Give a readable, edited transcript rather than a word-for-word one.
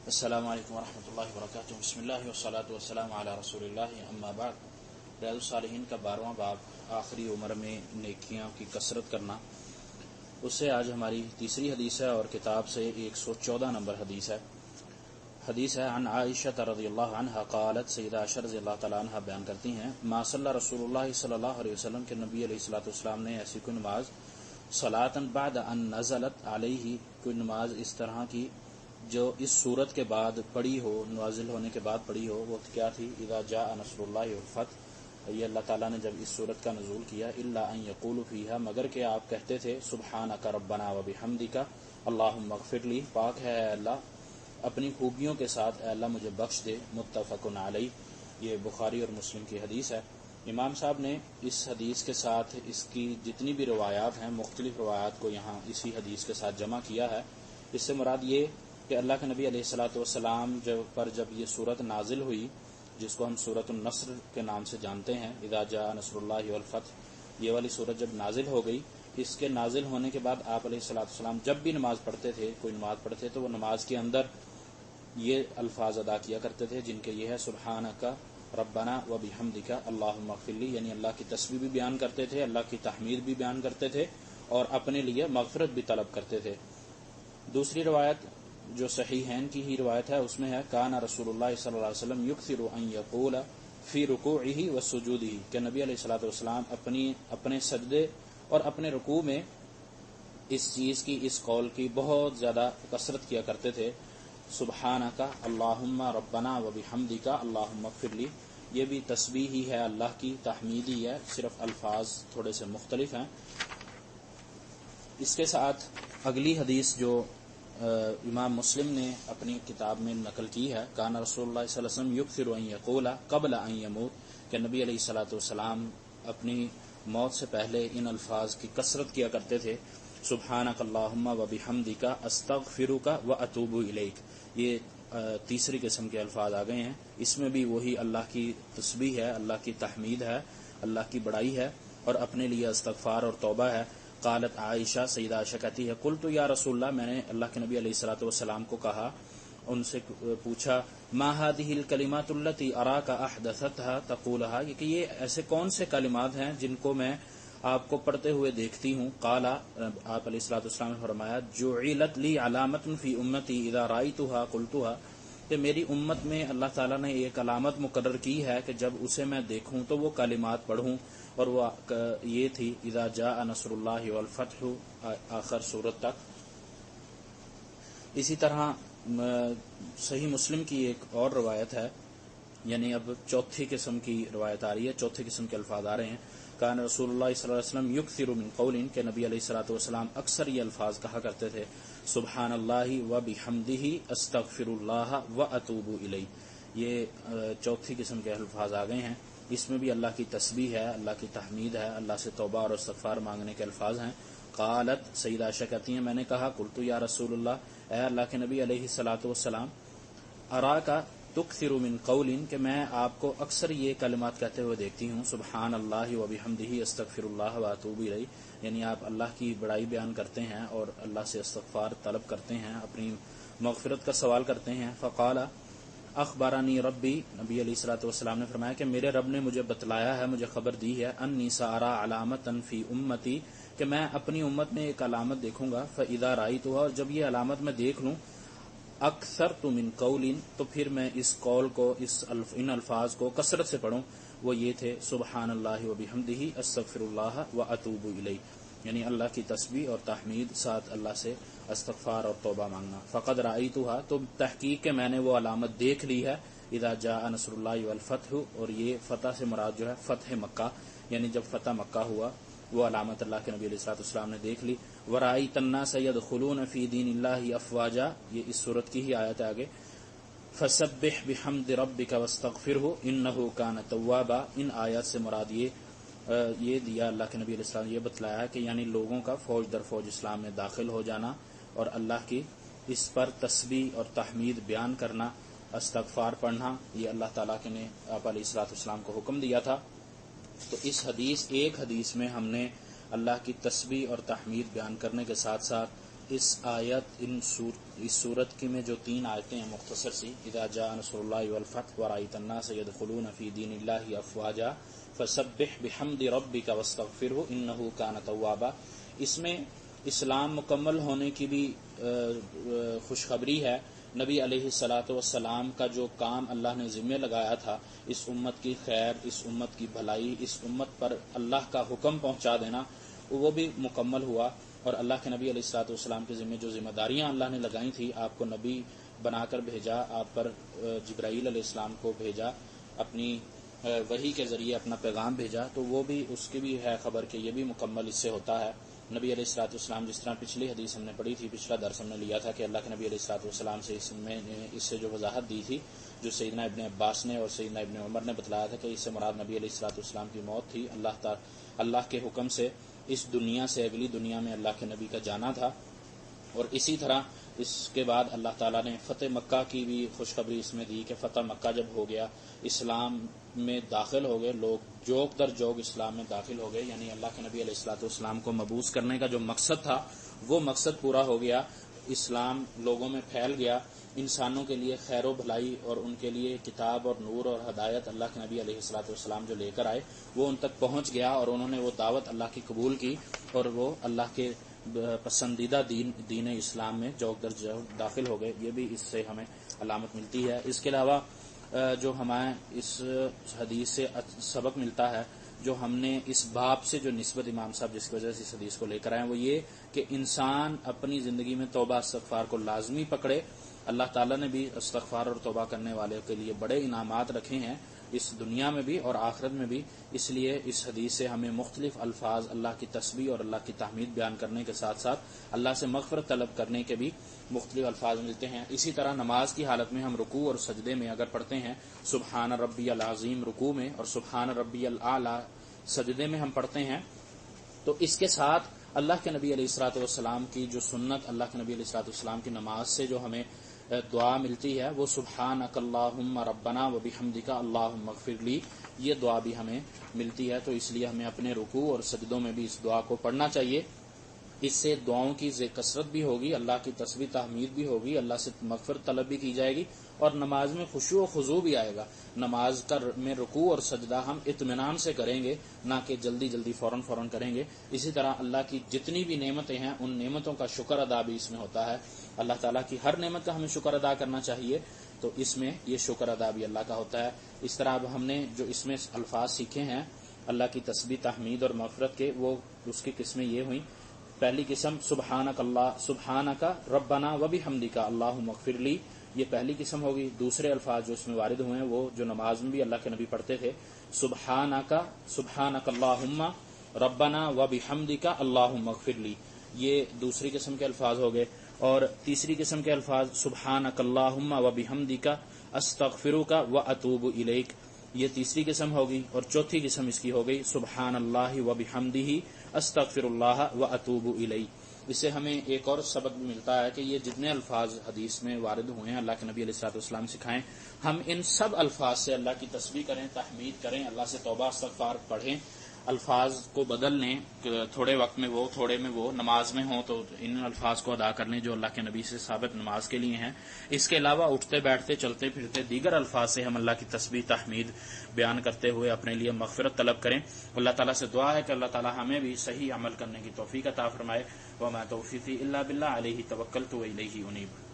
السلام علیکم ورحمۃ اللہ وبرکاتہ۔ بسم اللہ والصلاۃ والسلام علی رسول اللہ، اما بعد۔ ریاض الصالحین کا 12واں باب، آخری عمر میں نیکیاں کی کثرت کرنا، اس سے آج ہماری تیسری حدیث ہے اور کتاب سے 114 نمبر حدیث ہے عن عائشہ رضی اللہ عنہا قالت، سیدہ عائشہ رضی اللہ تعالیٰ عنہ بیان کرتی ہیں، ما صلی رسول اللہ صلی اللہ علیہ وسلم کے نبی علیہ الصلوۃ والسلام نے ایسی کوئی نماز صلاۃً بعد ان نزلت علیہ، کوئی نماز اس طرح کی جو اس صورت کے بعد پڑھی ہو، نازل ہونے کے بعد پڑھی ہو۔ وہ کیا تھی؟ اذا جاء نصر اللہ والفتح، یہ اللہ تعالیٰ نے جب اس صورت کا نزول کیا، الا ان یقولوا فیہا، مگر کہ آپ کہتے تھے سبحانک ربنا وبحمدک اللہم اغفر لی، پاک ہے اے اللہ اپنی خوبیوں کے ساتھ، اے اللہ مجھے بخش دے۔ متفق علیہ، یہ بخاری اور مسلم کی حدیث ہے۔ امام صاحب نے اس حدیث کے ساتھ اس کی جتنی بھی روایات ہیں، مختلف روایات کو یہاں اسی حدیث کے ساتھ جمع کیا ہے۔ اس سے مراد یہ کہ اللہ کے نبی علیہ الصلوۃ والسلام جب یہ صورت نازل ہوئی، جس کو ہم سورۃ النصر کے نام سے جانتے ہیں، اذا جاء نصر اللہ والفتح، یہ والی صورت جب نازل ہو گئی، اس کے نازل ہونے کے بعد آپ علیہ الصلوۃ والسلام جب بھی نماز پڑھتے تھے، کوئی نماز پڑھتے تو وہ نماز کے اندر یہ الفاظ ادا کیا کرتے تھے، جن کے یہ ہے سبحانک ربنا وبحمدک اللہم اغفر لی، یعنی اللہ کی تسبیح بھی بیان کرتے تھے، اللہ کی تحمید بھی بیان کرتے تھے اور اپنے لیے مغفرت بھی طلب کرتے تھے۔ دوسری روایت جو صحیحین کی ہی روایت ہے، اس میں ہے کان رسول اللہ صلی اللہ علیہ وسلم یکثر ان یقول فی رکوعہ وسجودہ، کہ نبی علیہ الصلوۃ والسلام اپنے سجدے اور اپنے رکوع میں اس چیز کی، اس قول کی بہت زیادہ کثرت کیا کرتے تھے، سبحانک اللہم ربنا وبحمدک اللہم اغفر لی۔ یہ بھی تسبیح ہی ہے، اللہ کی تحمید ہی ہے، صرف الفاظ تھوڑے سے مختلف ہیں۔ اس کے ساتھ اگلی حدیث جو امام مسلم نے اپنی کتاب میں نقل کی ہے، کان رسول اللہ صلی اللہ علیہ وسلم یکثر ان یقول قبل ان یموت، کہ نبی علیہ الصلوۃ والسلام اپنی موت سے پہلے ان الفاظ کی کثرت کیا کرتے تھے، سبحانک اللہم وبحمدک استغفرک واتوب الیک۔ یہ تیسری قسم کے الفاظ آ گئے ہیں، اس میں بھی وہی اللہ کی تسبیح ہے، اللہ کی تحمید ہے، اللہ کی بڑائی ہے اور اپنے لیے استغفار اور توبہ ہے۔ قالت عائشہ، سیدہ عائشہ کہتی ہے، قلت یا رسول اللہ، میں نے اللہ کے نبی علیہ الصلوۃ والسلام کو کہا، ان سے پوچھا، ما هذه الكلمات التي اراك احدثتها تقولها، کہ یہ ایسے کون سے کلمات ہیں جن کو میں آپ کو پڑھتے ہوئے دیکھتی ہوں؟ قال، آپ علیہ الصلوۃ والسلام نے فرمایا، جعلت لی علامۃ فی امتی اذا رأیتها قلتها، کہ میری امت میں اللہ تعالیٰ نے ایک علامت مقرر کی ہے کہ جب اسے میں دیکھوں تو وہ کلمات پڑھوں، اور وہ یہ تھی اذا جاء نصر اللہ والفتح، آخر سورت تک۔ اسی طرح صحیح مسلم کی ایک اور روایت ہے، یعنی اب چوتھی قسم کی روایت آ رہی ہے، چوتھے قسم کے الفاظ آ رہے ہیں، کان رسول اللہ صلی اللہ علیہ وسلم یکثر من قول، کہ نبی علیہ الصلوۃ والسلام اکثر یہ الفاظ کہا کرتے تھے، سبحان اللہ وبحمدہ استغفر اللہ واتوب الیہ۔ یہ چوتھی قسم کے الفاظ آ گئے ہیں، اس میں بھی اللہ کی تسبیح ہے، اللہ کی تحمید ہے، اللہ سے توبہ اور استغفار مانگنے کے الفاظ ہیں۔ قالت، سیدہ عائشہ کہتی ہیں، میں نے کہا، قلت یا رسول اللہ، اے اللہ کے نبی علیہ الصلوۃ والسلام، اراک تکثر من قول، کہ میں آپ کو اکثر یہ کلمات کہتے ہوئے دیکھتی ہوں، سبحان اللہ وبحمدہ استغفر اللہ واتوب الیہ، یعنی آپ اللہ کی بڑائی بیان کرتے ہیں اور اللہ سے استغفار طلب کرتے ہیں، اپنی مغفرت کا سوال کرتے ہیں۔ فقال اخبرنی ربی، نبی علیہ الصلوۃ والسلام نے فرمایا کہ میرے رب نے مجھے بتلایا ہے، مجھے خبر دی ہے، انی سارا علامۃ فی امتی، کہ میں اپنی امت میں ایک علامت دیکھوں گا، فاذا رأیتها، اور جب یہ علامت میں دیکھ لوں، اکثرت من قول، تو پھر میں اس قول کو، ان الفاظ کو کثرت سے پڑھوں، وہ یہ تھے، سبحان اللہ وبحمدہ استغفر اللہ واتوب الیہ، یعنی اللہ کی تسبیح اور تحمید، ساتھ اللہ سے استغفار اور توبہ مانگنا۔ فقد رأیتها، تو تحقیق کہ میں نے وہ علامت دیکھ لی ہے، اذا جاء نصر اللہ والفتح، اور یہ فتح سے مراد جو ہے فتح مکہ، یعنی جب فتح مکہ ہوا، وہ علامت اللہ کے نبی علیہ الصلوۃ والسلام نے دیکھ لی۔ وَرَأَيْتَ النَّاسَ يَدْخُلُونَ فِي دِينِ اللَّهِ أَفْوَاجًا، یہ اس صورت کی ہی آیت ہے آگے، فَسَبِّحْ بِحَمْدِ رَبِّكَ وَاسْتَغْفِرْهُ إِنَّهُ كَانَ تَوَّابًا، ان آیات سے مراد یہ دیا اللہ کے نبی علیہ السلام، یہ بتلایا ہے کہ یعنی لوگوں کا فوج در فوج اسلام میں داخل ہو جانا اور اللہ کی اس پر تسبیح اور تحمید بیان کرنا، استغفار پڑھنا، یہ اللہ تعالیٰ کے نے آپ علیہ الصلوۃ والسلام کو حکم دیا تھا۔ تو ایک حدیث میں ہم نے اللہ کی تسبیح اور تحمید بیان کرنے کے ساتھ ساتھ اس صورت کی میں جو 3 آیتیں ہیں مختصر سی، اذا جاء نصر اللہ والفتح ورأیت الناس يدخلون فی دین اللہ افواجا فسبح بحمد ربک واستغفرہ انہ کان توابا، اس میں اسلام مکمل ہونے کی بھی خوشخبری ہے۔ نبی علیہ الصلاۃ والسلام کا جو کام اللہ نے ذمہ لگایا تھا، اس امت کی خیر، اس امت کی بھلائی، اس امت پر اللہ کا حکم پہنچا دینا، وہ بھی مکمل ہوا۔ اور اللہ کے نبی علیہ الصلاۃ والسلام کے ذمہ جو ذمہ داریاں اللہ نے لگائی تھیں، آپ کو نبی بنا کر بھیجا، آپ پر جبرائیل علیہ السلام کو بھیجا، اپنی وحی کے ذریعے اپنا پیغام بھیجا، تو وہ بھی اس کی بھی ہے خبر کہ یہ بھی مکمل اس سے ہوتا ہے۔ نبی علیہ الصلاۃ والسلام، جس طرح پچھلی حدیث ہم نے پڑھی تھی، پچھلا درس ہم نے لیا تھا کہ اللہ کے نبی علیہ الصلاۃ والسلام سے اس سے جو وضاحت دی تھی، جو سیدنا ابن عباس نے اور سیدنا ابن عمر نے بتلایا تھا کہ اس سے مراد نبی علیہ الصلاۃ والسلام کی موت تھی، اللہ کے حکم سے اس دنیا سے اگلی دنیا میں اللہ کے نبی کا جانا تھا۔ اور اسی طرح اس کے بعد اللہ تعالیٰ نے فتح مکہ کی بھی خوشخبری اس میں دی کہ فتح مکہ جب ہو گیا، اسلام میں داخل ہو گئے لوگ، جوگ در جوگ اسلام میں داخل ہو گئے، یعنی اللہ کے نبی علیہ الصلاۃ والسلام کو مبعوث کرنے کا جو مقصد تھا وہ مقصد پورا ہو گیا، اسلام لوگوں میں پھیل گیا، انسانوں کے لیے خیر و بھلائی اور ان کے لیے کتاب اور نور اور ہدایت اللہ کے نبی علیہ الصلاۃ والسلام جو لے کر آئے وہ ان تک پہنچ گیا، اور انہوں نے وہ دعوت اللہ کی قبول کی اور وہ اللہ کے پسندیدہ دین اسلام میں جوگ در جوگ داخل ہو گئے۔ یہ بھی اس سے ہمیں علامت ملتی ہے۔ اس کے علاوہ جو ہمیں اس حدیث سے سبق ملتا ہے، جو ہم نے اس باب سے جو نسبت امام صاحب جس کی وجہ سے اس حدیث کو لے کر آئے، وہ یہ کہ انسان اپنی زندگی میں توبہ استغفار کو لازمی پکڑے۔ اللہ تعالیٰ نے بھی استغفار اور توبہ کرنے والے کے لیے بڑے انعامات رکھے ہیں، اس دنیا میں بھی اور آخرت میں بھی، اس لیے اس حدیث سے ہمیں مختلف الفاظ اللہ کی تسبیح اور اللہ کی تحمید بیان کرنے کے ساتھ ساتھ اللہ سے مغفرت طلب کرنے کے بھی مختلف الفاظ ملتے ہیں۔ اسی طرح نماز کی حالت میں ہم رکوع اور سجدے میں اگر پڑھتے ہیں سبحان ربی العظیم رکوع میں اور سبحان ربی الاعلی سجدے میں ہم پڑھتے ہیں، تو اس کے ساتھ اللہ کے نبی علیہ الصلوۃ والسلام کی جو سنت، اللہ کے نبی علیہ الصلوۃ والسلام کی نماز سے جو ہمیں دعا ملتی ہے وہ سبحانک اللہم ربنا وبحمدک اللہم اغفر لی، یہ دعا بھی ہمیں ملتی ہے۔ تو اس لیے ہمیں اپنے رکوع اور سجدوں میں بھی اس دعا کو پڑھنا چاہیے۔ اس سے دعاؤں کی کثرت بھی ہوگی، اللہ کی تسبیح تحمید بھی ہوگی، اللہ سے مغفرت طلب بھی کی جائے گی، اور نماز میں خشوع و خضوع بھی آئے گا۔ نماز میں رکوع اور سجدہ ہم اطمینان سے کریں گے، نہ کہ جلدی فوراً کریں گے۔ اسی طرح اللہ کی جتنی بھی نعمتیں ہیں ان نعمتوں کا شکر ادا بھی اس میں ہوتا ہے۔ اللہ تعالیٰ کی ہر نعمت کا ہمیں شکر ادا کرنا چاہیے، تو اس میں یہ شکر ادا بھی اللہ کا ہوتا ہے۔ اس طرح اب ہم نے جو اس میں الفاظ سیکھے ہیں اللہ کی تسبیح تحمید اور مغفرت کے، وہ اس کی قسمیں یہ ہوئیں۔ پہلی قسم سبحانک ربنا وبحمدک اللہم اغفر لی، یہ پہلی قسم ہوگی۔ دوسرے الفاظ جو اس میں وارد ہوئے ہیں وہ جو نماز میں بھی اللہ کے نبی پڑھتے تھے، سبحانک اللہم ربنا وبحمدک اللہم اغفر لی، یہ دوسری قسم کے الفاظ ہو گئے۔ اور تیسری قسم کے الفاظ سبحانک اللہم وبحمدک استغفرک واتوب الیک، یہ تیسری قسم ہوگی۔ اور چوتھی قسم اس کی ہو گئی سبحان اللہ وبحمدہ استغفر اللہ واتوب الیہ۔ اس سے ہمیں ایک اور سبق بھی ملتا ہے کہ یہ جتنے الفاظ حدیث میں وارد ہوئے ہیں اللہ کے نبی علیہ الصلوۃ والسلام سکھائیں، ہم ان سب الفاظ سے اللہ کی تسبیح کریں، تحمید کریں، اللہ سے توبہ استغفار پڑھیں، الفاظ کو بدل لیں، تھوڑے وقت میں وہ تھوڑے میں وہ، نماز میں ہوں تو ان الفاظ کو ادا کر لیں جو اللہ کے نبی سے ثابت نماز کے لیے ہیں۔ اس کے علاوہ اٹھتے بیٹھتے چلتے پھرتے دیگر الفاظ سے ہم اللہ کی تسبیح تحمید بیان کرتے ہوئے اپنے لیے مغفرت طلب کریں۔ اللہ تعالیٰ سے دعا ہے کہ اللہ تعالیٰ ہمیں بھی صحیح عمل کرنے کی توفیق عطا فرمائے۔ وما توفیقی الا باللہ علیہ توکلت و الیہ انیب۔